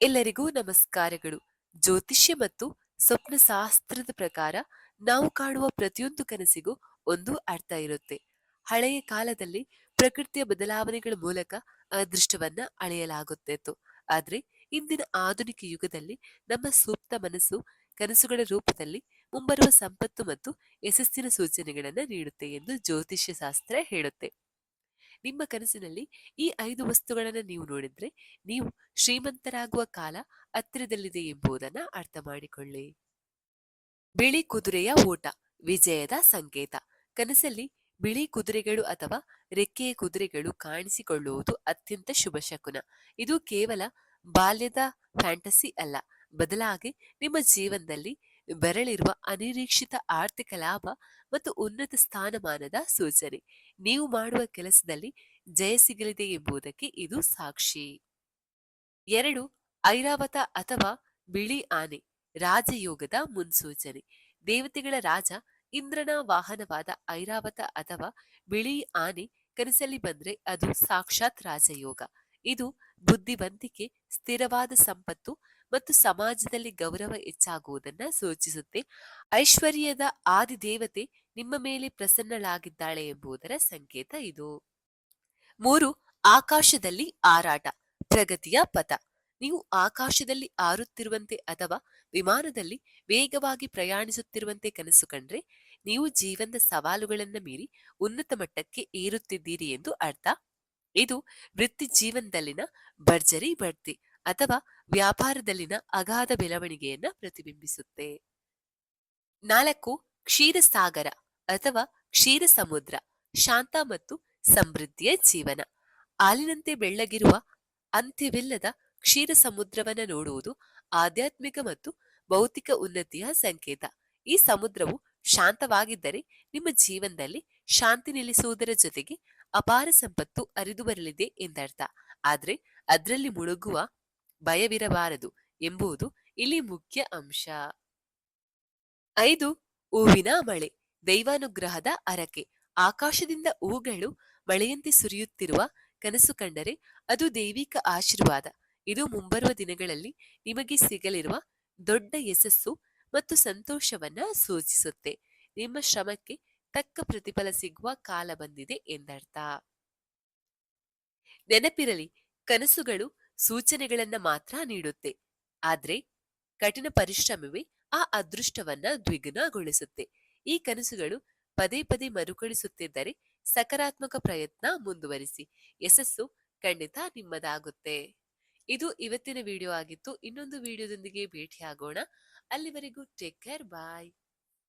ಎಲ್ಲರಿಗೂ ನಮಸ್ಕಾರಗಳು. ಜ್ಯೋತಿಷ್ಯ ಮತ್ತು ಸ್ವಪ್ನಶಾಸ್ತ್ರದ ಪ್ರಕಾರ ನಾವು ಕಾಣುವ ಪ್ರತಿಯೊಂದು ಕನಸಿಗೂ ಒಂದು ಅರ್ಥ ಇರುತ್ತೆ. ಹಳೆಯ ಕಾಲದಲ್ಲಿ ಪ್ರಕೃತಿಯ ಬದಲಾವಣೆಗಳ ಮೂಲಕ ಅದೃಷ್ಟವನ್ನ ಅಳೆಯಲಾಗುತ್ತಿತ್ತು. ಆದ್ರೆ ಇಂದಿನ ಆಧುನಿಕ ಯುಗದಲ್ಲಿ ನಮ್ಮ ಸೂಕ್ತ ಮನಸ್ಸು ಕನಸುಗಳ ರೂಪದಲ್ಲಿ ಮುಂಬರುವ ಸಂಪತ್ತು ಮತ್ತು ಯಶಸ್ಸಿನ ಸೂಚನೆಗಳನ್ನ ನೀಡುತ್ತೆ ಎಂದು ಜ್ಯೋತಿಷ್ಯ ಶಾಸ್ತ್ರ ಹೇಳುತ್ತೆ. ನಿಮ್ಮ ಕನಸಿನಲ್ಲಿ ಈ 5 ವಸ್ತುಗಳನ್ನು ನೀವು ನೋಡಿದ್ರೆ ನೀವು ಶ್ರೀಮಂತರಾಗುವ ಕಾಲ ಹತ್ತಿರದಲ್ಲಿದೆ ಎಂಬುದನ್ನ ಅರ್ಥ ಮಾಡಿಕೊಳ್ಳಿ. ಬಿಳಿ ಕುದುರೆಯ ಓಟ ವಿಜಯದ ಸಂಕೇತ. ಕನಸಲ್ಲಿ ಬಿಳಿ ಕುದುರೆಗಳು ಅಥವಾ ರೆಕ್ಕೆಯ ಕುದುರೆಗಳು ಕಾಣಿಸಿಕೊಳ್ಳುವುದು ಅತ್ಯಂತ ಶುಭ ಶಕುನ. ಇದು ಕೇವಲ ಬಾಲ್ಯದ ಫ್ಯಾಂಟಸಿ ಅಲ್ಲ, ಬದಲಾಗಿ ನಿಮ್ಮ ಜೀವನದಲ್ಲಿ ಬರಲಿರುವ ಅನಿರೀಕ್ಷಿತ ಆರ್ಥಿಕ ಲಾಭ ಮತ್ತು ಉನ್ನತ ಸ್ಥಾನಮಾನದ ಸೂಚನೆ. ನೀವು ಮಾಡುವ ಕೆಲಸದಲ್ಲಿ ಜಯ ಸಿಗಲಿದೆ ಎಂಬುದಕ್ಕೆ ಇದು ಸಾಕ್ಷಿ. 2. ಐರಾವತ ಅಥವಾ ಬಿಳಿ ಆನೆ ರಾಜಯೋಗದ ಮುನ್ಸೂಚನೆ. ದೇವತೆಗಳ ರಾಜ ಇಂದ್ರನ ವಾಹನವಾದ ಐರಾವತ ಅಥವಾ ಬಿಳಿ ಆನೆ ಕನಸಲ್ಲಿ ಬಂದ್ರೆ ಅದು ಸಾಕ್ಷಾತ್ ರಾಜಯೋಗ. ಇದು ಬುದ್ಧಿವಂತಿಕೆ, ಸ್ಥಿರವಾದ ಸಂಪತ್ತು ಮತ್ತು ಸಮಾಜದಲ್ಲಿ ಗೌರವ ಹೆಚ್ಚಾಗುವುದನ್ನ ಸೂಚಿಸುತ್ತೆ. ಐಶ್ವರ್ಯದ ಆದಿದೇವತೆ ನಿಮ್ಮ ಮೇಲೆ ಪ್ರಸನ್ನಳಾಗಿದ್ದಾಳೆ ಎಂಬುದರ ಸಂಕೇತ ಇದು. 3. ಆಕಾಶದಲ್ಲಿ ಹಾರಾಟ ಪ್ರಗತಿಯ ಪಥ. ನೀವು ಆಕಾಶದಲ್ಲಿ ಹಾರುತ್ತಿರುವಂತೆ ಅಥವಾ ವಿಮಾನದಲ್ಲಿ ವೇಗವಾಗಿ ಪ್ರಯಾಣಿಸುತ್ತಿರುವಂತೆ ಕನಸು ಕಂಡ್ರೆ ನೀವು ಜೀವನದ ಸವಾಲುಗಳನ್ನ ಮೀರಿ ಉನ್ನತ ಮಟ್ಟಕ್ಕೆ ಏರುತ್ತಿದ್ದೀರಿ ಎಂದು ಅರ್ಥ. ಇದು ವೃತ್ತಿ ಜೀವನದಲ್ಲಿನ ಭರ್ಜರಿ ಬಡ್ತಿ ಅಥವಾ ವ್ಯಾಪಾರದಲ್ಲಿನ ಅಗಾಧ ಬೆಳವಣಿಗೆಯನ್ನ ಪ್ರತಿಬಿಂಬಿಸುತ್ತೆ. 4. ಕ್ಷೀರಸಾಗರ ಅಥವಾ ಕ್ಷೀರ ಸಮುದ್ರ ಶಾಂತ ಮತ್ತು ಸಮೃದ್ಧಿಯ ಜೀವನ. ಹಾಲಿನಂತೆ ಬೆಳ್ಳಗಿರುವ ಅಂತ್ಯವಿಲ್ಲದ ಕ್ಷೀರ ಸಮುದ್ರವನ್ನ ನೋಡುವುದು ಆಧ್ಯಾತ್ಮಿಕ ಮತ್ತು ಭೌತಿಕ ಉನ್ನತಿಯ ಸಂಕೇತ. ಈ ಸಮುದ್ರವು ಶಾಂತವಾಗಿದ್ದರೆ ನಿಮ್ಮ ಜೀವನದಲ್ಲಿ ಶಾಂತಿ ನೆಲೆಸುವುದರ ಜೊತೆಗೆ ಅಪಾರ ಸಂಪತ್ತು ಹರಿದು ಬರಲಿದೆ ಎಂದರ್ಥ. ಆದ್ರೆ ಅದರಲ್ಲಿ ಮುಳುಗುವ ಭಯವಿರಬಾರದು ಎಂಬುದು ಇಲ್ಲಿ ಮುಖ್ಯ ಅಂಶ. 5. ಹೂವಿನ ಮಳೆ ದೈವಾನುಗ್ರಹದ ಹರಕೆ. ಆಕಾಶದಿಂದ ಹೂಗಳು ಮಳೆಯಂತೆ ಸುರಿಯುತ್ತಿರುವ ಕನಸು ಕಂಡರೆ ಅದು ದೈವಿಕ ಆಶೀರ್ವಾದ. ಇದು ಮುಂಬರುವ ದಿನಗಳಲ್ಲಿ ನಿಮಗೆ ಸಿಗಲಿರುವ ದೊಡ್ಡ ಯಶಸ್ಸು ಮತ್ತು ಸಂತೋಷವನ್ನ ಸೂಚಿಸುತ್ತೆ. ನಿಮ್ಮ ಶ್ರಮಕ್ಕೆ ತಕ್ಕ ಪ್ರತಿಫಲ ಸಿಗುವ ಕಾಲ ಬಂದಿದೆ ಎಂದರ್ಥ. ನೆನಪಿರಲಿ, ಕನಸುಗಳು ಸೂಚನೆಗಳನ್ನ ಮಾತ್ರ ನೀಡುತ್ತೆ, ಆದ್ರೆ ಕಠಿಣ ಪರಿಶ್ರಮವೇ ಆ ಅದೃಷ್ಟವನ್ನ ದ್ವಿಗುಣಗೊಳಿಸುತ್ತೆ. ಈ ಕನಸುಗಳು ಪದೇ ಪದೇ ಮರುಕಳಿಸುತ್ತಿದ್ದರೆ ಸಕಾರಾತ್ಮಕ ಪ್ರಯತ್ನ ಮುಂದುವರಿಸಿ, ಯಶಸ್ಸು ಖಂಡಿತ ನಿಮ್ಮದಾಗುತ್ತೆ. ಇದು ಇವತ್ತಿನ ವಿಡಿಯೋ ಆಗಿತ್ತು. ಇನ್ನೊಂದು ವಿಡಿಯೋದೊಂದಿಗೆ ಭೇಟಿಯಾಗೋಣ. ಅಲ್ಲಿವರೆಗೂ ಟೇಕ್ ಕೇರ್, ಬಾಯ್.